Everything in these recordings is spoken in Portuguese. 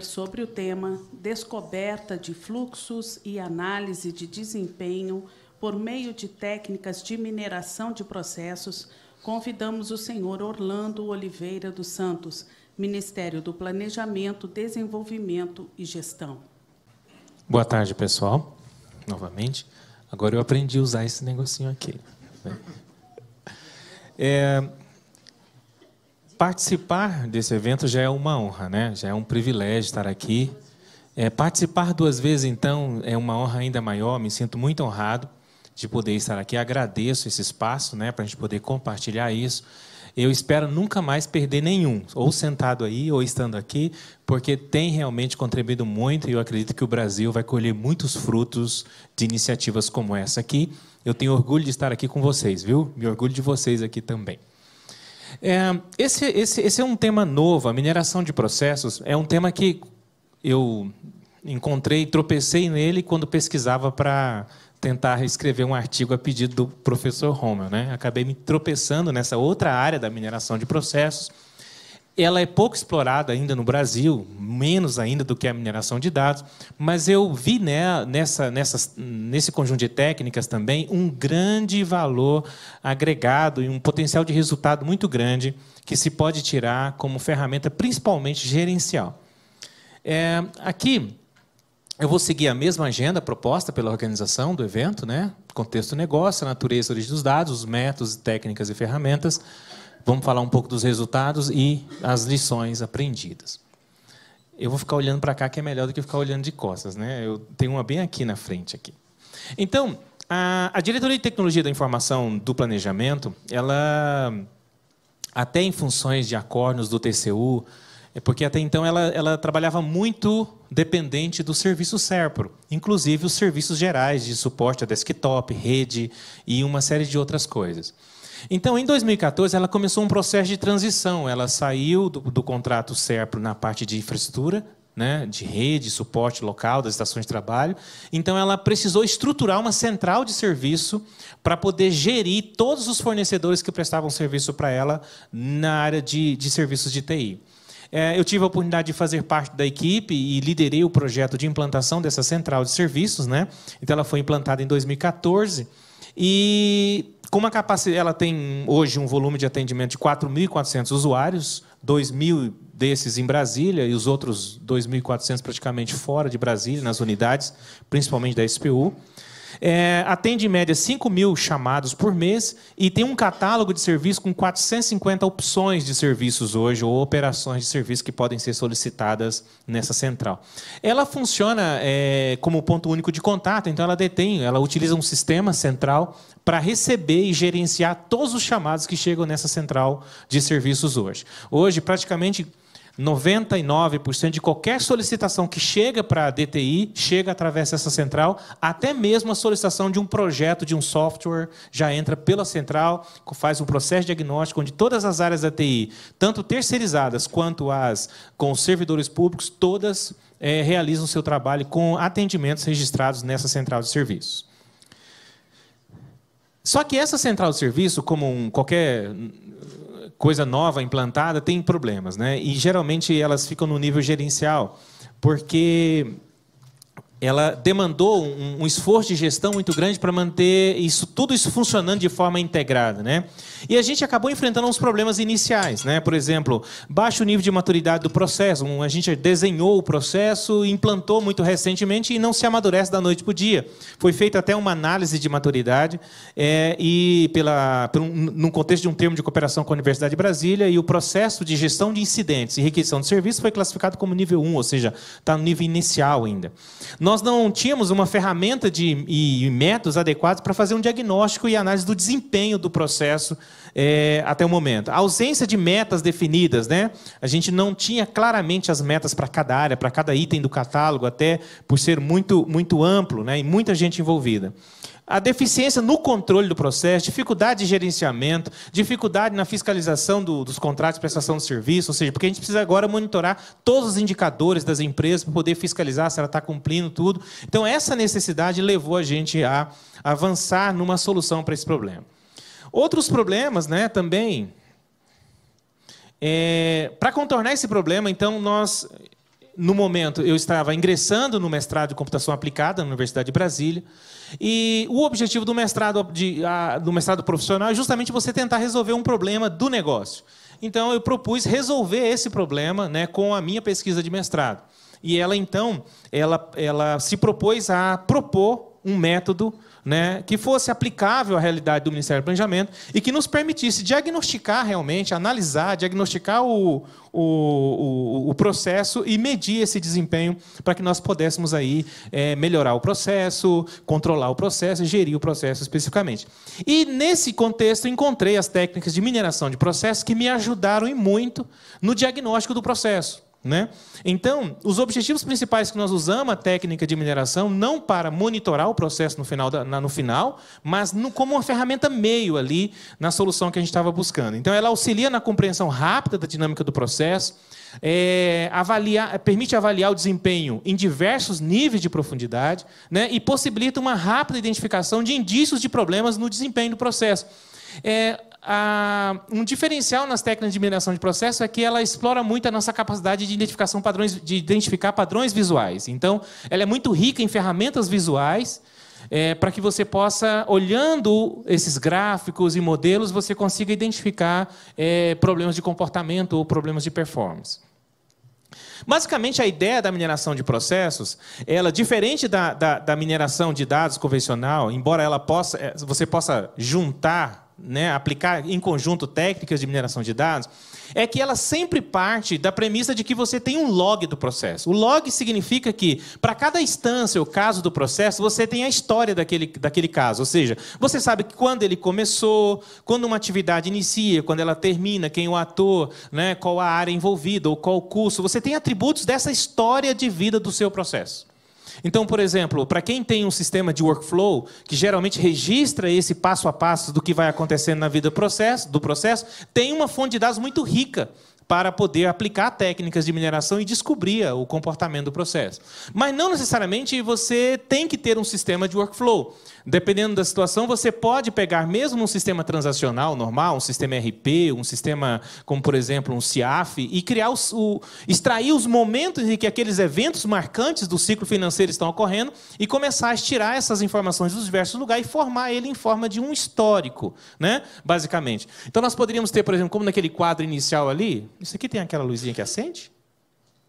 sobre o tema Descoberta de fluxos e análise de desempenho por meio de técnicas de mineração de processos, convidamos o senhor Orlando Oliveira dos Santos, Ministério do Planejamento, Desenvolvimento e Gestão. Boa tarde, pessoal. Novamente. Agora eu aprendi a usar esse negocinho aqui. Participar desse evento já é uma honra, né? Já é um privilégio estar aqui. Participar 2 vezes, então, é uma honra ainda maior. Me sinto muito honrado de poder estar aqui. Agradeço esse espaço, né, para a gente poder compartilhar isso. Eu espero nunca mais perder nenhum, ou sentado aí, ou estando aqui, porque tem realmente contribuído muito, e eu acredito que o Brasil vai colher muitos frutos de iniciativas como essa aqui. Eu tenho orgulho de estar aqui com vocês, viu? Me orgulho de vocês aqui também. Esse é um tema novo. A mineração de processos é um tema que eu encontrei, tropecei nele quando pesquisava para tentar escrever um artigo a pedido do professor Rommel, né? Acabei me tropeçando nessa outra área da mineração de processos. Ela é pouco explorada ainda no Brasil, menos ainda do que a mineração de dados, mas eu vi, né, nesse conjunto de técnicas também um grande valor agregado e um potencial de resultado muito grande que se pode tirar como ferramenta principalmente gerencial. Aqui eu vou seguir a mesma agenda proposta pela organização do evento, né? Contexto negócio, a natureza e origem dos dados, os métodos, técnicas e ferramentas. Vamos falar um pouco dos resultados e as lições aprendidas. Eu vou ficar olhando para cá, que é melhor do que ficar olhando de costas, né? Eu tenho uma bem aqui na frente. Aqui. Então, a Diretoria de Tecnologia da Informação do Planejamento, ela, até em funções de acordos do TCU, porque até então ela trabalhava muito dependente do serviço SERPRO, inclusive os serviços gerais de suporte a desktop, rede e uma série de outras coisas. Então, em 2014, ela começou um processo de transição. Ela saiu do contrato SERPRO na parte de infraestrutura, né, de rede, suporte local das estações de trabalho. Então, ela precisou estruturar uma central de serviço para poder gerir todos os fornecedores que prestavam serviço para ela na área de serviços de TI. Eu tive a oportunidade de fazer parte da equipe e liderei o projeto de implantação dessa central de serviços, né? Então, ela foi implantada em 2014 e com uma capacidade, ela tem hoje um volume de atendimento de 4.400 usuários, 2.000 desses em Brasília e os outros 2.400 praticamente fora de Brasília, nas unidades, principalmente da SPU. Atende em média 5.000 chamados por mês e tem um catálogo de serviços com 450 opções de serviços hoje, ou operações de serviço que podem ser solicitadas nessa central. Ela funciona como ponto único de contato, então ela utiliza um sistema central para receber e gerenciar todos os chamados que chegam nessa central de serviços hoje. Hoje, praticamente 99% de qualquer solicitação que chega para a DTI chega através dessa central, até mesmo a solicitação de um projeto, de um software, já entra pela central, faz um processo diagnóstico onde todas as áreas da TI, tanto terceirizadas quanto as com os servidores públicos, todas realizam o seu trabalho com atendimentos registrados nessa central de serviços. Só que essa central de serviço, como qualquer coisa nova implantada, tem problemas, né? E geralmente elas ficam no nível gerencial, porque ela demandou um esforço de gestão muito grande para manter tudo isso funcionando de forma integrada, né? E a gente acabou enfrentando uns problemas iniciais, né? Por exemplo, baixo nível de maturidade do processo. A gente desenhou o processo, implantou muito recentemente e não se amadurece da noite para o dia. Foi feita até uma análise de maturidade num contexto de um termo de cooperação com a Universidade de Brasília, e o processo de gestão de incidentes e requisição de serviço foi classificado como nível 1, ou seja, está no nível inicial ainda. Nós não tínhamos uma ferramenta e métodos adequados para fazer um diagnóstico e análise do desempenho do processo até o momento. A ausência de metas definidas, né? A gente não tinha claramente as metas para cada área, para cada item do catálogo, até por ser muito, muito amplo, né? E muita gente envolvida. A deficiência no controle do processo, dificuldade de gerenciamento, dificuldade na fiscalização dos contratos de prestação de serviço, ou seja, porque a gente precisa agora monitorar todos os indicadores das empresas para poder fiscalizar se ela está cumprindo tudo. Então, essa necessidade levou a gente a avançar numa solução para esse problema. Outros problemas, né, também. Para contornar esse problema, então, nós no momento, eu estava ingressando no mestrado de computação aplicada na Universidade de Brasília. E o objetivo do mestrado profissional é justamente você tentar resolver um problema do negócio. Então, eu propus resolver esse problema, né, com a minha pesquisa de mestrado. E ela, então, ela se propôs a propor um método, né, que fosse aplicável à realidade do Ministério do Planejamento e que nos permitisse diagnosticar realmente, analisar, diagnosticar o processo e medir esse desempenho para que nós pudéssemos aí, melhorar o processo, controlar o processo e gerir o processo especificamente. E, nesse contexto, encontrei as técnicas de mineração de processos que me ajudaram e muito no diagnóstico do processo. Né? Então, os objetivos principais que nós usamos a técnica de mineração não para monitorar o processo no final, mas como uma ferramenta meio ali na solução que a gente estava buscando. Então, ela auxilia na compreensão rápida da dinâmica do processo, permite avaliar o desempenho em diversos níveis de profundidade, né? E possibilita uma rápida identificação de indícios de problemas no desempenho do processo. Um diferencial nas técnicas de mineração de processo é que ela explora muito a nossa capacidade de identificar padrões visuais. Então, ela é muito rica em ferramentas visuais, para que você possa, olhando esses gráficos e modelos, você consiga identificar problemas de comportamento ou problemas de performance. Basicamente, a ideia da mineração de processos, ela, diferente da mineração de dados convencional, embora você possa juntar, né, aplicar em conjunto técnicas de mineração de dados, é que ela sempre parte da premissa de que você tem um log do processo. O log significa que, para cada instância ou caso do processo, você tem a história daquele caso. Ou seja, você sabe quando ele começou, quando uma atividade inicia, quando ela termina, quem é o ator, né, qual a área envolvida ou qual o custo. Você tem atributos dessa história de vida do seu processo. Então, por exemplo, para quem tem um sistema de workflow, que geralmente registra esse passo a passo do que vai acontecendo na vida do processo, tem uma fonte de dados muito rica para poder aplicar técnicas de mineração e descobrir o comportamento do processo. Mas não necessariamente você tem que ter um sistema de workflow. Dependendo da situação, você pode pegar mesmo um sistema transacional normal, um sistema RP, um sistema como, por exemplo, um CIAF, e extrair os momentos em que aqueles eventos marcantes do ciclo financeiro estão ocorrendo e começar a estirar essas informações dos diversos lugares e formar ele em forma de um histórico, né? Basicamente. Então, nós poderíamos ter, por exemplo, como naquele quadro inicial ali, isso aqui tem aquela luzinha que acende?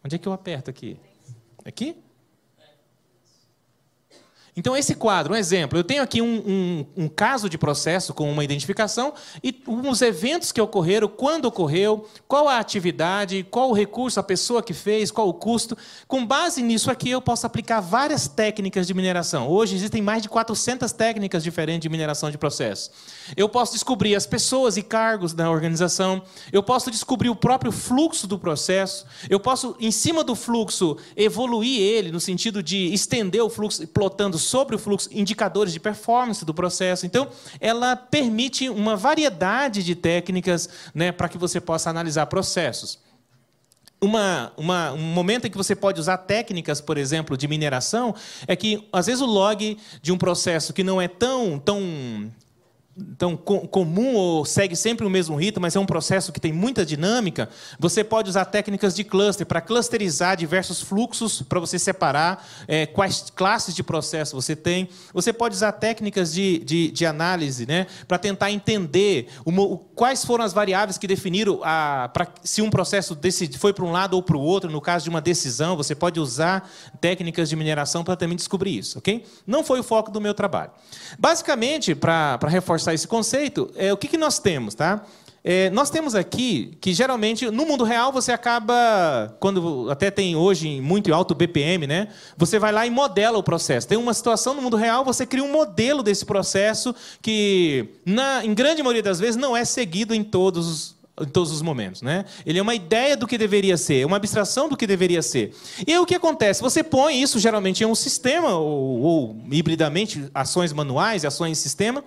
Onde é que eu aperto aqui? Aqui? Então, esse quadro, um exemplo, eu tenho aqui um caso de processo com uma identificação e os eventos que ocorreram, quando ocorreu, qual a atividade, qual o recurso, a pessoa que fez, qual o custo. Com base nisso aqui, eu posso aplicar várias técnicas de mineração. Hoje, existem mais de 400 técnicas diferentes de mineração de processo. Eu posso descobrir as pessoas e cargos da organização, eu posso descobrir o próprio fluxo do processo, eu posso, em cima do fluxo, evoluir ele, no sentido de estender o fluxo, plotando sobre o fluxo, indicadores de performance do processo. Então, ela permite uma variedade de técnicas, né, para que você possa analisar processos. Um momento em que você pode usar técnicas, por exemplo, de mineração, é que, às vezes, o log de um processo que não é tão comum ou segue sempre o mesmo ritmo, mas é um processo que tem muita dinâmica, você pode usar técnicas de cluster para clusterizar diversos fluxos, para você separar quais classes de processo você tem. Você pode usar técnicas de análise, né, para tentar entender quais foram as variáveis que definiram se um processo foi para um lado ou para o outro. No caso de uma decisão, você pode usar técnicas de mineração para também descobrir isso. Okay? Não foi o foco do meu trabalho. Basicamente, para reforçar esse conceito, o que nós temos, tá? Nós temos aqui que, geralmente, no mundo real, você acaba, quando até tem hoje muito alto BPM, né? Você vai lá e modela o processo. Tem uma situação no mundo real, você cria um modelo desse processo que, em grande maioria das vezes, não é seguido em todos os momentos, né? Ele é uma ideia do que deveria ser, uma abstração do que deveria ser. E aí, o que acontece? Você põe isso, geralmente, em um sistema, ou hibridamente, ações manuais e ações em sistema,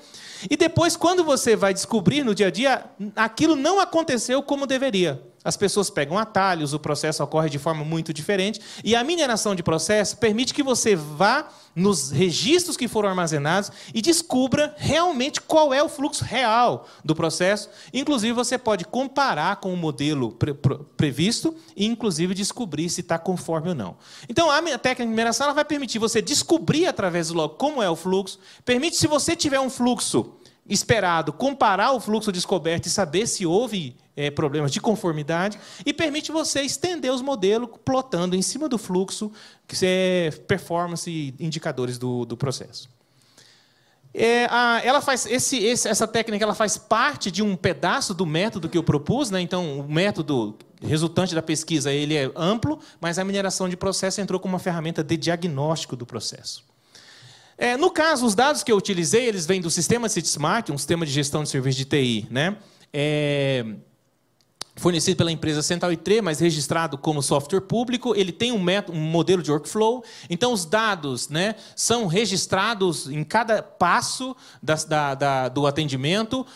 e depois, quando você vai descobrir no dia a dia, aquilo não aconteceu como deveria. as pessoas pegam atalhos, o processo ocorre de forma muito diferente, e a mineração de processo permite que você vá nos registros que foram armazenados e descubra realmente qual é o fluxo real do processo. Inclusive, você pode comparar com o modelo previsto e, inclusive, descobrir se está conforme ou não. Então, a técnica de mineração ela vai permitir você descobrir, através do log, como é o fluxo, permite, se você tiver um fluxo esperado, comparar o fluxo descoberto e saber se houve problemas de conformidade, e permite você estender os modelos plotando em cima do fluxo, que é performance e indicadores do processo. Essa técnica ela faz parte de um pedaço do método que eu propus, né? Então, o método resultante da pesquisa ele é amplo, mas a mineração de processo entrou como uma ferramenta de diagnóstico do processo. No caso, os dados que eu utilizei, eles vêm do sistema CitySmart, um sistema de gestão de serviços de TI, né? Fornecido pela empresa Central IT, mas registrado como software público. Ele tem um modelo de workflow. Então, os dados, né, são registrados em cada passo do atendimento.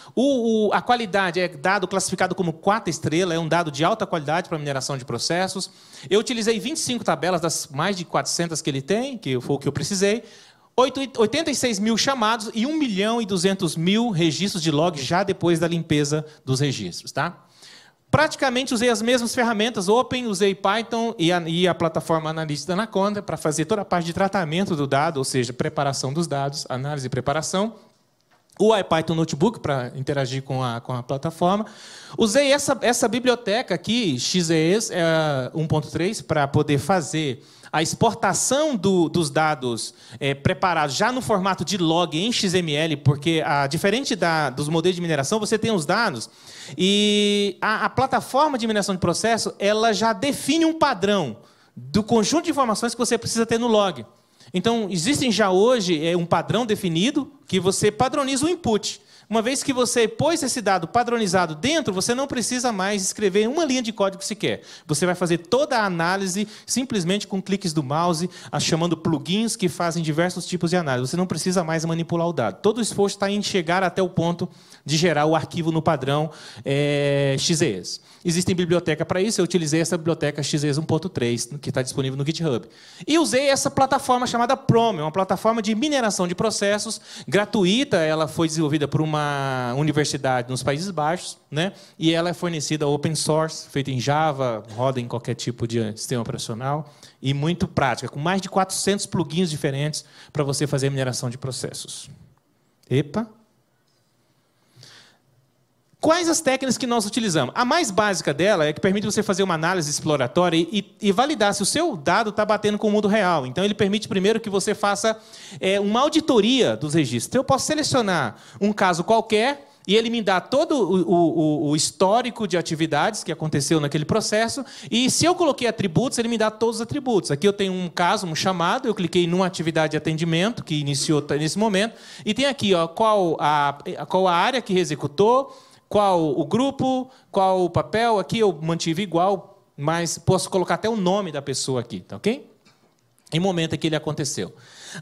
A qualidade é dado classificado como 4 estrelas, é um dado de alta qualidade para mineração de processos. Eu utilizei 25 tabelas das mais de 400 que ele tem, que foi o que eu precisei. 86 mil chamados e 1.200.000 registros de log já depois da limpeza dos registros. Tá? Praticamente usei as mesmas ferramentas, Open, usei Python e a plataforma Analytics da Anaconda para fazer toda a parte de tratamento do dado, ou seja, preparação dos dados, análise e preparação. O IPython Notebook para interagir com a plataforma. Usei essa biblioteca aqui, XES 1.3, para poder fazer a exportação dos dados preparados já no formato de log em XML, porque, diferente dos modelos de mineração, você tem os dados e a plataforma de mineração de processo ela já define um padrão do conjunto de informações que você precisa ter no log. Então, existem já hoje um padrão definido que você padroniza o input. Uma vez que você pôs esse dado padronizado dentro, você não precisa mais escrever uma linha de código sequer. Você vai fazer toda a análise simplesmente com cliques do mouse, chamando plugins que fazem diversos tipos de análise. Você não precisa mais manipular o dado. Todo o esforço está em chegar até o ponto de gerar o arquivo no padrão XES. Existe biblioteca para isso, eu utilizei essa biblioteca XES 1.3, que está disponível no GitHub. E usei essa plataforma chamada Prom, uma plataforma de mineração de processos gratuita. Ela foi desenvolvida por uma universidade nos Países Baixos, né? E ela é fornecida open source, feita em Java, roda em qualquer tipo de sistema operacional, e muito prática, com mais de 400 plugins diferentes para você fazer a mineração de processos. Epa! Quais as técnicas que nós utilizamos? A mais básica dela é que permite você fazer uma análise exploratória e validar se o seu dado está batendo com o mundo real. Então, ele permite primeiro que você faça uma auditoria dos registros. Então, eu posso selecionar um caso qualquer e ele me dá todo o histórico de atividades que aconteceu naquele processo. E se eu coloquei atributos, ele me dá todos os atributos. Aqui eu tenho um caso, um chamado, eu cliquei numa atividade de atendimento que iniciou nesse momento. E tem aqui qual a área que executou, qual o grupo, qual o papel. Aqui eu mantive igual, mas posso colocar até o nome da pessoa aqui, tá ok? Em momento em que ele aconteceu.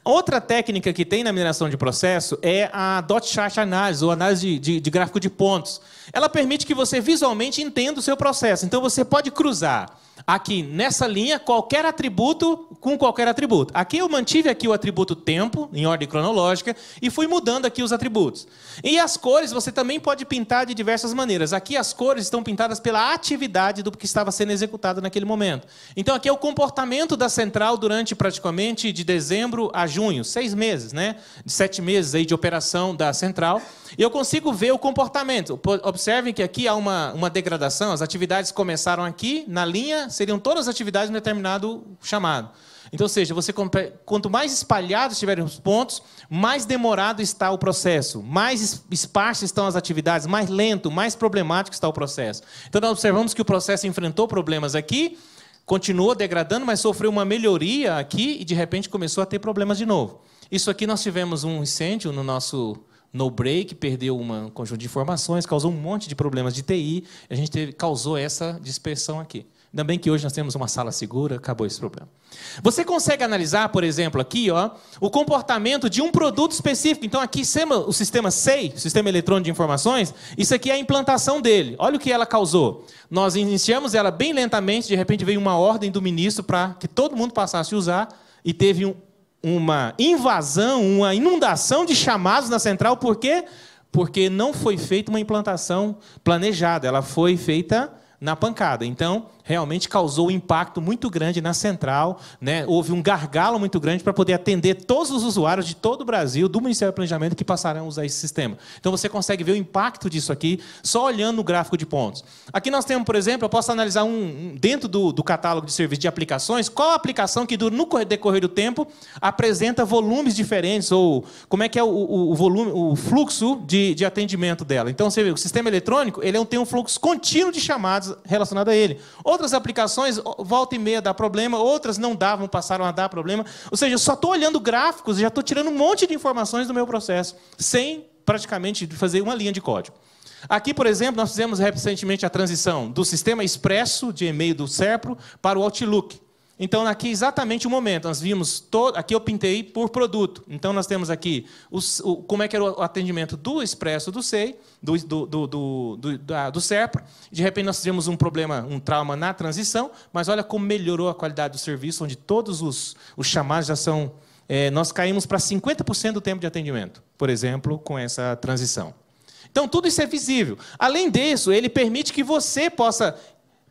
Outra técnica que tem na mineração de processo é a Dot Chart Analysis, ou análise de gráfico de pontos. Ela permite que você visualmente entenda o seu processo. Então, você pode cruzar aqui nessa linha qualquer atributo com qualquer atributo. Aqui eu mantive aqui o atributo tempo, em ordem cronológica, e fui mudando aqui os atributos. E as cores você também pode pintar de diversas maneiras. Aqui as cores estão pintadas pela atividade do que estava sendo executado naquele momento. Então aqui é o comportamento da central durante praticamente de dezembro a junho, 6 meses, né? 7 meses aí de operação da central. E eu consigo ver o comportamento. Observem que aqui há uma degradação. As atividades começaram aqui, na linha, seriam todas as atividades em determinado chamado. Então, ou seja, quanto mais espalhados estiverem os pontos, mais demorado está o processo, mais esparsas estão as atividades, mais lento, mais problemático está o processo. Então, nós observamos que o processo enfrentou problemas aqui, continuou degradando, mas sofreu uma melhoria aqui e, de repente, começou a ter problemas de novo. Isso aqui nós tivemos um incêndio no nosso no-break, perdeu um conjunto de informações, causou um monte de problemas de TI, a gente causou essa dispersão aqui. Ainda bem que hoje nós temos uma sala segura, acabou esse problema. Você consegue analisar, por exemplo, aqui, ó, o comportamento de um produto específico. Então, aqui, o sistema SEI, Sistema Eletrônico de Informações, isso aqui é a implantação dele. Olha o que ela causou. Nós iniciamos ela bem lentamente, de repente veio uma ordem do ministro para que todo mundo passasse a usar, e teve uma invasão, uma inundação de chamados na central. Por quê? Porque não foi feita uma implantação planejada, ela foi feita na pancada. Então, realmente causou um impacto muito grande na central, né? Houve um gargalo muito grande para poder atender todos os usuários de todo o Brasil, do Ministério do Planejamento, que passarão a usar esse sistema. Então, você consegue ver o impacto disso aqui só olhando o gráfico de pontos. Aqui nós temos, por exemplo, eu posso analisar dentro do catálogo de serviços de aplicações, qual a aplicação que, no decorrer do tempo, apresenta volumes diferentes, ou como é que é o volume, o fluxo de atendimento dela. Então, você vê, o sistema eletrônico ele tem um fluxo contínuo de chamadas relacionado a ele. Outras aplicações, volta e meia dá problema, outras não davam, passaram a dar problema. Ou seja, eu só estou olhando gráficos e já estou tirando um monte de informações do meu processo, sem praticamente fazer uma linha de código. Aqui, por exemplo, nós fizemos recentemente a transição do sistema expresso de e-mail do Serpro para o Outlook. Então, aqui exatamente o momento, nós vimos, aqui eu pintei por produto. Então, nós temos aqui como é que era o atendimento do Expresso, do SEI, do Serpro. De repente, nós tivemos um problema, um trauma na transição, mas olha como melhorou a qualidade do serviço, onde todos os chamados já são... nós caímos para 50% do tempo de atendimento, por exemplo, com essa transição. Então, tudo isso é visível. Além disso, ele permite que você possa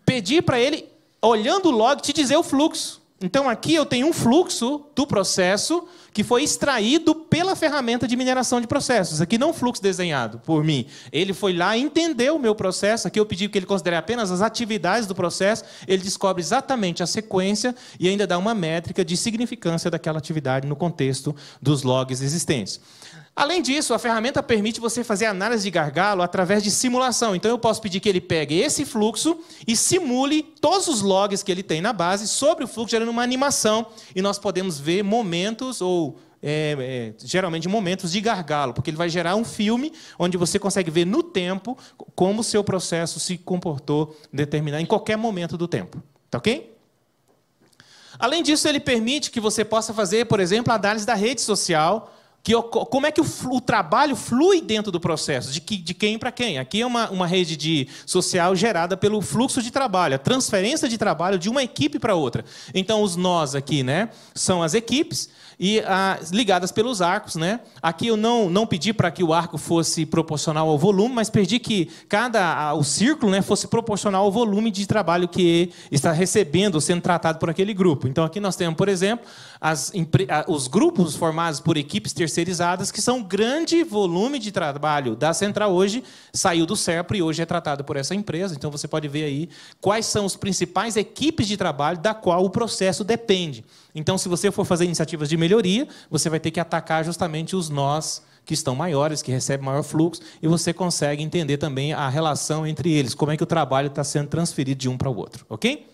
pedir para ele, olhando o log, te dizer o fluxo. Então, aqui eu tenho um fluxo do processo que foi extraído pela ferramenta de mineração de processos. Aqui não é um fluxo desenhado por mim. Ele foi lá e entendeu o meu processo. Aqui eu pedi que ele considere apenas as atividades do processo. Ele descobre exatamente a sequência e ainda dá uma métrica de significância daquela atividade no contexto dos logs existentes. Além disso, a ferramenta permite você fazer análise de gargalo através de simulação. Então, eu posso pedir que ele pegue esse fluxo e simule todos os logs que ele tem na base sobre o fluxo, gerando uma animação. E nós podemos ver momentos, ou geralmente momentos de gargalo, porque ele vai gerar um filme onde você consegue ver no tempo como o seu processo se comportou em qualquer momento do tempo. Tá ok? Além disso, ele permite que você possa fazer, por exemplo, a análise da rede social, como é que o trabalho flui dentro do processo, de quem para quem. Aqui é uma rede social gerada pelo fluxo de trabalho, a transferência de trabalho de uma equipe para outra. Então, os nós aqui, né, são as equipes e ligadas pelos arcos. Né? Aqui eu não pedi para que o arco fosse proporcional ao volume, mas pedi que o círculo, né, fosse proporcional ao volume de trabalho que está recebendo, sendo tratado por aquele grupo. Então, aqui nós temos, por exemplo, os grupos formados por equipes terceirizadas, que são um grande volume de trabalho da central hoje, saiu do Serpro e hoje é tratado por essa empresa. Então, você pode ver aí quais são as principais equipes de trabalho da qual o processo depende. Então, se você for fazer iniciativas de melhoria, você vai ter que atacar justamente os nós que estão maiores, que recebem maior fluxo, e você consegue entender também a relação entre eles, como é que o trabalho está sendo transferido de um para o outro. Ok?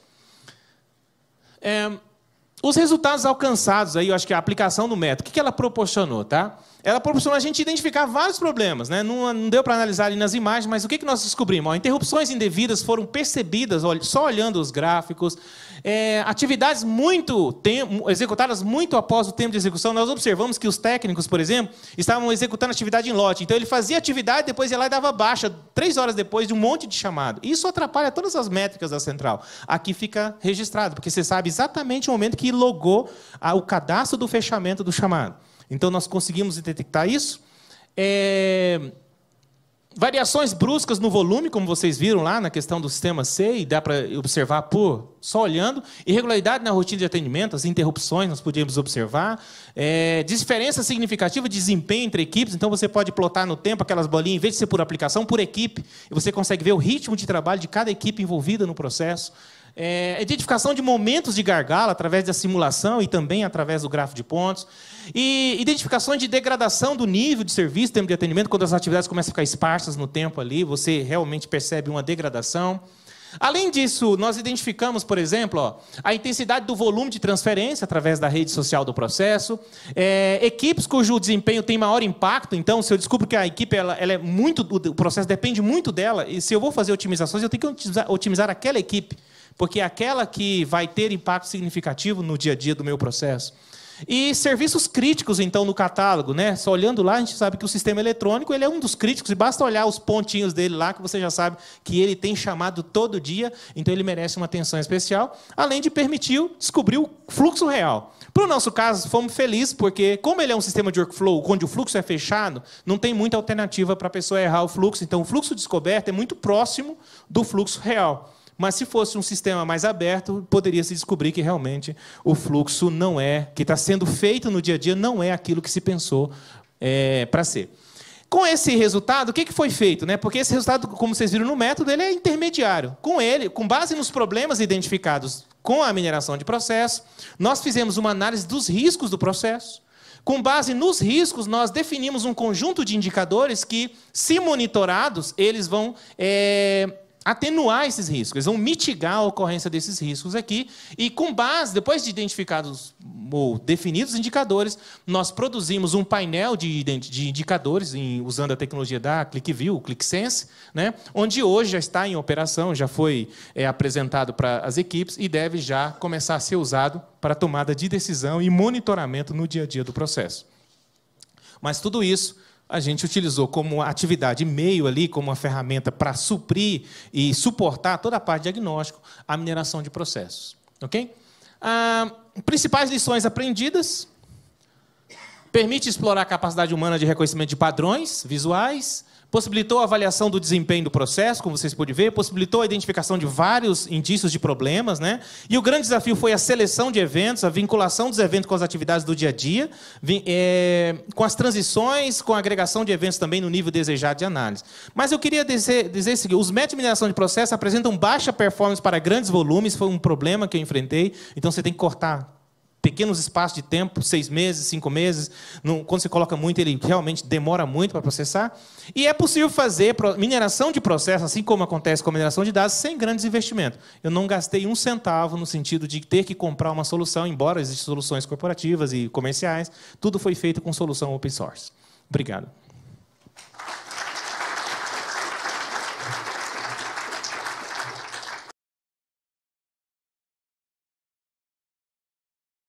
Os resultados alcançados, aí, eu acho que a aplicação do método, o que ela proporcionou? Tá? Ela proporcionou a gente identificar vários problemas. Né? Não deu para analisar ali nas imagens, mas o que nós descobrimos? Interrupções indevidas foram percebidas só olhando os gráficos. Atividades executadas muito após o tempo de execução. Nós observamos que os técnicos, por exemplo, estavam executando atividade em lote. Então, ele fazia atividade, depois ia lá e dava baixa, 3 horas depois de um monte de chamado. Isso atrapalha todas as métricas da central. Aqui fica registrado, porque você sabe exatamente o momento que logou o cadastro do fechamento do chamado. Então, nós conseguimos detectar isso. Variações bruscas no volume, como vocês viram lá na questão do sistema C, e dá para observar só olhando. Irregularidade na rotina de atendimento, as interrupções nós podíamos observar. Diferença significativa de desempenho entre equipes. Então, você pode plotar no tempo aquelas bolinhas, em vez de ser por aplicação, por equipe. E você consegue ver o ritmo de trabalho de cada equipe envolvida no processo. Identificação de momentos de gargalo através da simulação e também através do gráfico de pontos. E identificações de degradação do nível de serviço, tempo de atendimento, quando as atividades começam a ficar esparsas no tempo ali, você realmente percebe uma degradação. Além disso, nós identificamos, por exemplo, a intensidade do volume de transferência através da rede social do processo, equipes cujo desempenho tem maior impacto. Então, se eu descubro que a equipe ela é muito, o processo depende muito dela, e se eu vou fazer otimizações, eu tenho que otimizar aquela equipe porque é aquela que vai ter impacto significativo no dia a dia do meu processo. E serviços críticos, então, no catálogo, né? Só olhando lá, a gente sabe que o sistema eletrônico ele é um dos críticos, e basta olhar os pontinhos dele lá, que você já sabe que ele tem chamado todo dia, então ele merece uma atenção especial, além de permitir descobrir o fluxo real. Para o nosso caso, fomos felizes, porque, como ele é um sistema de workflow, onde o fluxo é fechado, não tem muita alternativa para a pessoa errar o fluxo, então o fluxo descoberto é muito próximo do fluxo real. Mas, se fosse um sistema mais aberto, poderia se descobrir que, realmente, o fluxo não é, que está sendo feito no dia a dia, não é aquilo que se pensou para ser. Com esse resultado, o que foi feito? Porque esse resultado, como vocês viram no método, ele é intermediário. Com ele, com base nos problemas identificados com a mineração de processo, nós fizemos uma análise dos riscos do processo. Com base nos riscos, nós definimos um conjunto de indicadores que, se monitorados, eles vão atenuar esses riscos, eles vão mitigar a ocorrência desses riscos aqui, e com base, depois de identificados ou definidos os indicadores, nós produzimos um painel de indicadores, usando a tecnologia da ClickView, ClickSense, onde hoje já está em operação, já foi apresentado para as equipes e deve já começar a ser usado para tomada de decisão e monitoramento no dia a dia do processo. Mas tudo isso a gente utilizou como atividade meio ali, como uma ferramenta para suprir e suportar toda a parte de diagnóstico, a mineração de processos. Ok? Principais lições aprendidas: permite explorar a capacidade humana de reconhecimento de padrões visuais, possibilitou a avaliação do desempenho do processo, como vocês podem ver, possibilitou a identificação de vários indícios de problemas, E o grande desafio foi a seleção de eventos, a vinculação dos eventos com as atividades do dia a dia, com as transições, com a agregação de eventos também no nível desejado de análise. Mas eu queria dizer o seguinte: os métodos de mineração de processo apresentam baixa performance para grandes volumes, foi um problema que eu enfrentei, então você tem que cortar pequenos espaços de tempo, 6 meses, 5 meses. Quando você coloca muito, ele realmente demora muito para processar. E é possível fazer mineração de processo, assim como acontece com a mineração de dados, sem grandes investimentos. Eu não gastei um centavo no sentido de ter que comprar uma solução, embora existam soluções corporativas e comerciais. Tudo foi feito com solução open source. Obrigado.